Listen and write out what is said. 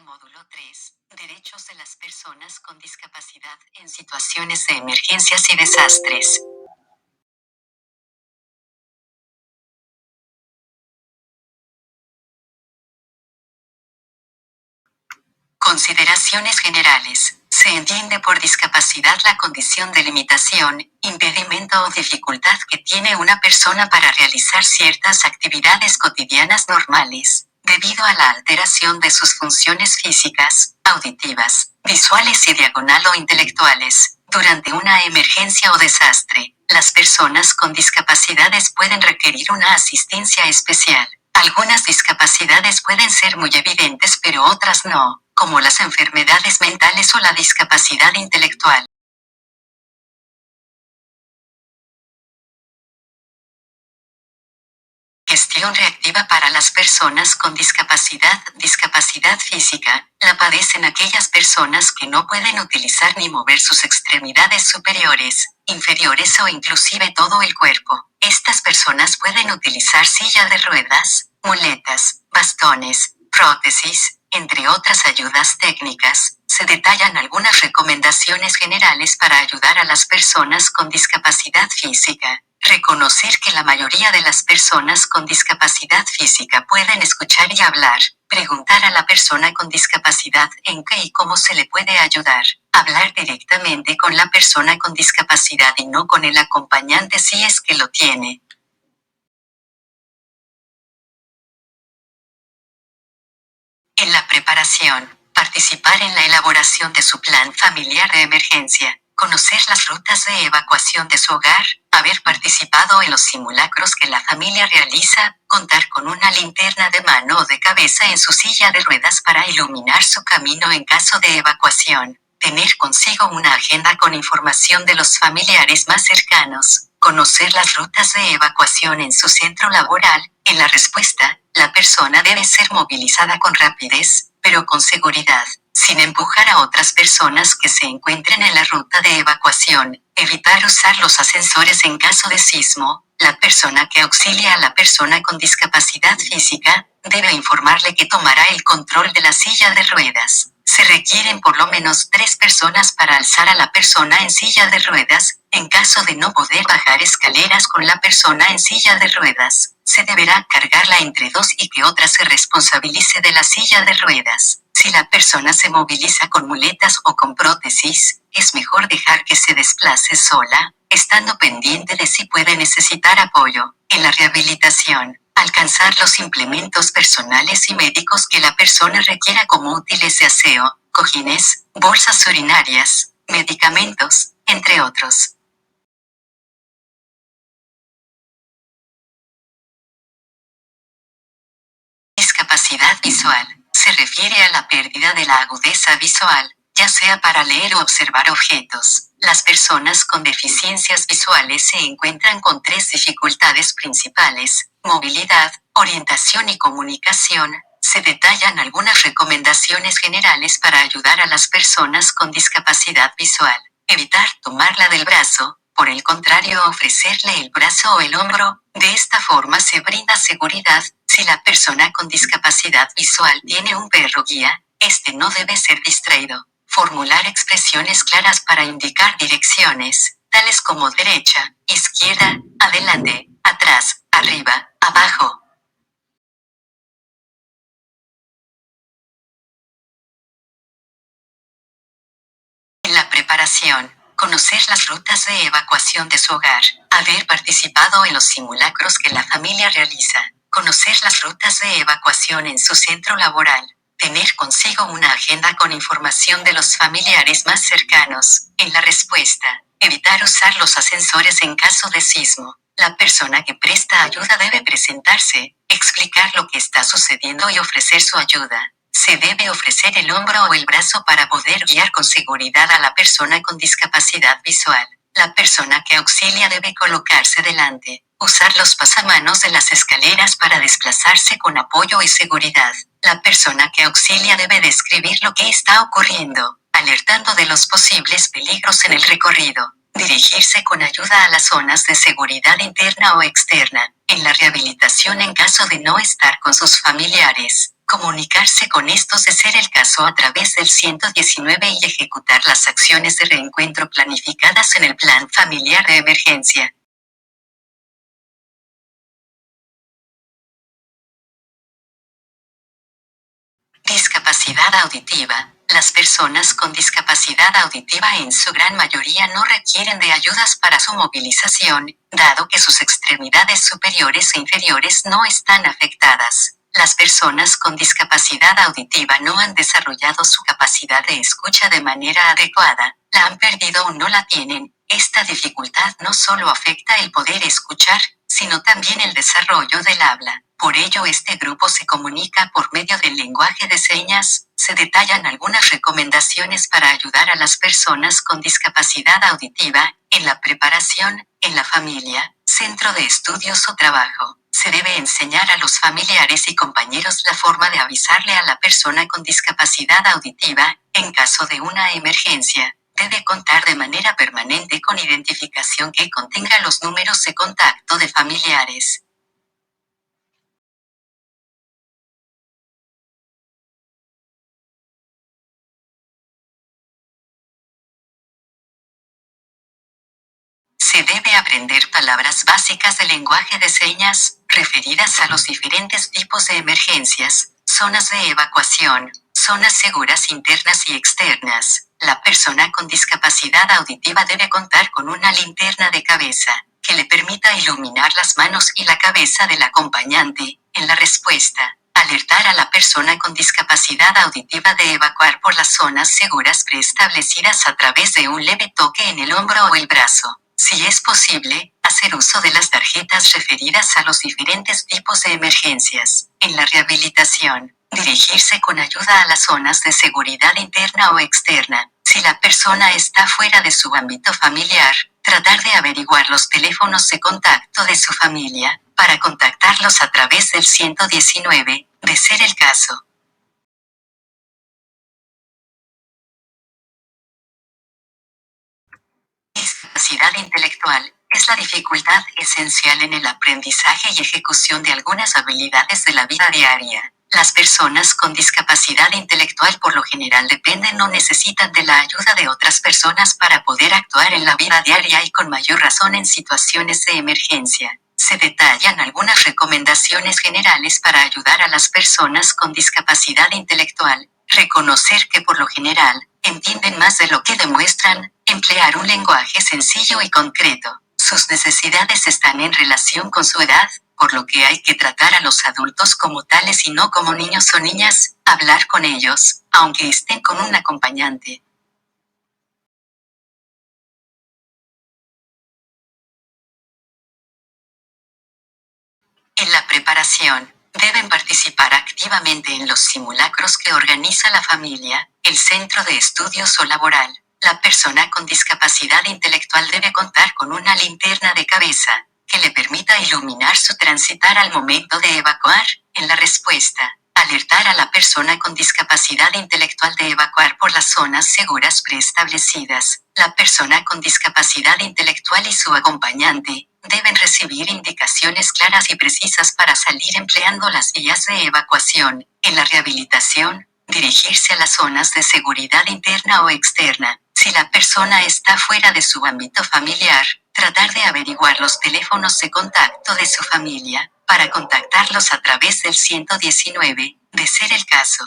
Módulo 3. Derechos de las personas con discapacidad en situaciones de emergencias y desastres. Consideraciones generales. Se entiende por discapacidad la condición de limitación, impedimento o dificultad que tiene una persona para realizar ciertas actividades cotidianas normales, debido a la alteración de sus funciones físicas, auditivas, visuales y diagonal o intelectuales. Durante una emergencia o desastre, las personas con discapacidades pueden requerir una asistencia especial. Algunas discapacidades pueden ser muy evidentes pero otras no, como las enfermedades mentales o la discapacidad intelectual. Gestión reactiva para las personas con discapacidad. Discapacidad física, la padecen aquellas personas que no pueden utilizar ni mover sus extremidades superiores, inferiores o inclusive todo el cuerpo. Estas personas pueden utilizar silla de ruedas, muletas, bastones, prótesis, entre otras ayudas técnicas. Se detallan algunas recomendaciones generales para ayudar a las personas con discapacidad física. Reconocer que la mayoría de las personas con discapacidad física pueden escuchar y hablar. Preguntar a la persona con discapacidad en qué y cómo se le puede ayudar. Hablar directamente con la persona con discapacidad y no con el acompañante si es que lo tiene. En la preparación, participar en la elaboración de su plan familiar de emergencia, conocer las rutas de evacuación de su hogar, haber participado en los simulacros que la familia realiza, contar con una linterna de mano o de cabeza en su silla de ruedas para iluminar su camino en caso de evacuación, tener consigo una agenda con información de los familiares más cercanos, conocer las rutas de evacuación en su centro laboral. En la respuesta, la persona debe ser movilizada con rapidez, pero con seguridad, sin empujar a otras personas que se encuentren en la ruta de evacuación. Evitar usar los ascensores en caso de sismo. La persona que auxilia a la persona con discapacidad física debe informarle que tomará el control de la silla de ruedas. Se requieren por lo menos 3 personas para alzar a la persona en silla de ruedas. En caso de no poder bajar escaleras con la persona en silla de ruedas, se deberá cargarla entre 2 y que otra se responsabilice de la silla de ruedas. Si la persona se moviliza con muletas o con prótesis, es mejor dejar que se desplace sola, estando pendiente de si puede necesitar apoyo. En la rehabilitación, alcanzar los implementos personales y médicos que la persona requiera como útiles de aseo, cojines, bolsas urinarias, medicamentos, entre otros. Discapacidad visual. Se refiere a la pérdida de la agudeza visual, ya sea para leer o observar objetos. Las personas con deficiencias visuales se encuentran con 3 dificultades principales: movilidad, orientación y comunicación. Se detallan algunas recomendaciones generales para ayudar a las personas con discapacidad visual. Evitar tomarla del brazo, por el contrario ofrecerle el brazo o el hombro. De esta forma se brinda seguridad. Si la persona con discapacidad visual tiene un perro guía, este no debe ser distraído. Formular expresiones claras para indicar direcciones, tales como derecha, izquierda, adelante, atrás, arriba, abajo. En la preparación, conocer las rutas de evacuación de su hogar, haber participado en los simulacros que la familia realiza, conocer las rutas de evacuación en su centro laboral, tener consigo una agenda con información de los familiares más cercanos. En la respuesta, evitar usar los ascensores en caso de sismo. La persona que presta ayuda debe presentarse, explicar lo que está sucediendo y ofrecer su ayuda. Se debe ofrecer el hombro o el brazo para poder guiar con seguridad a la persona con discapacidad visual. La persona que auxilia debe colocarse delante, usar los pasamanos de las escaleras para desplazarse con apoyo y seguridad. La persona que auxilia debe describir lo que está ocurriendo, alertando de los posibles peligros en el recorrido. Dirigirse con ayuda a las zonas de seguridad interna o externa. En la rehabilitación en caso de no estar con sus familiares, Comunicarse con estos de ser el caso a través del 119 y ejecutar las acciones de reencuentro planificadas en el plan familiar de emergencia. Discapacidad auditiva. Las personas con discapacidad auditiva en su gran mayoría no requieren de ayudas para su movilización, dado que sus extremidades superiores e inferiores no están afectadas. Las personas con discapacidad auditiva no han desarrollado su capacidad de escucha de manera adecuada, la han perdido o no la tienen. Esta dificultad no solo afecta el poder escuchar, sino también el desarrollo del habla. Por ello este grupo se comunica por medio del lenguaje de señas. Se detallan algunas recomendaciones para ayudar a las personas con discapacidad auditiva, en la preparación, en la familia, centro de estudios o trabajo. Se debe enseñar a los familiares y compañeros la forma de avisarle a la persona con discapacidad auditiva, en caso de una emergencia. Debe contar de manera permanente con identificación que contenga los números de contacto de familiares. Se debe aprender palabras básicas del lenguaje de señas, referidas a los diferentes tipos de emergencias, zonas de evacuación, zonas seguras internas y externas. La persona con discapacidad auditiva debe contar con una linterna de cabeza, que le permita iluminar las manos y la cabeza del acompañante, en la respuesta. Alertar a la persona con discapacidad auditiva de evacuar por las zonas seguras preestablecidas a través de un leve toque en el hombro o el brazo. Si es posible, hacer uso de las tarjetas referidas a los diferentes tipos de emergencias. En la rehabilitación, dirigirse con ayuda a las zonas de seguridad interna o externa. Si la persona está fuera de su ámbito familiar, tratar de averiguar los teléfonos de contacto de su familia, para contactarlos a través del 119, de ser el caso. Discapacidad intelectual es la dificultad esencial en el aprendizaje y ejecución de algunas habilidades de la vida diaria. Las personas con discapacidad intelectual por lo general dependen o necesitan de la ayuda de otras personas para poder actuar en la vida diaria y con mayor razón en situaciones de emergencia. Se detallan algunas recomendaciones generales para ayudar a las personas con discapacidad intelectual. Reconocer que por lo general, entienden más de lo que demuestran, emplear un lenguaje sencillo y concreto. Sus necesidades están en relación con su edad, por lo que hay que tratar a los adultos como tales y no como niños o niñas, hablar con ellos, aunque estén con un acompañante. En la preparación, deben participar activamente en los simulacros que organiza la familia, el centro de estudios o laboral. La persona con discapacidad intelectual debe contar con una linterna de cabeza, que le permita iluminar su transitar al momento de evacuar. En la respuesta, alertar a la persona con discapacidad intelectual de evacuar por las zonas seguras preestablecidas. La persona con discapacidad intelectual y su acompañante deben recibir indicaciones claras y precisas para salir empleando las vías de evacuación. En la rehabilitación, dirigirse a las zonas de seguridad interna o externa. Si la persona está fuera de su ámbito familiar, tratar de averiguar los teléfonos de contacto de su familia, para contactarlos a través del 119, de ser el caso.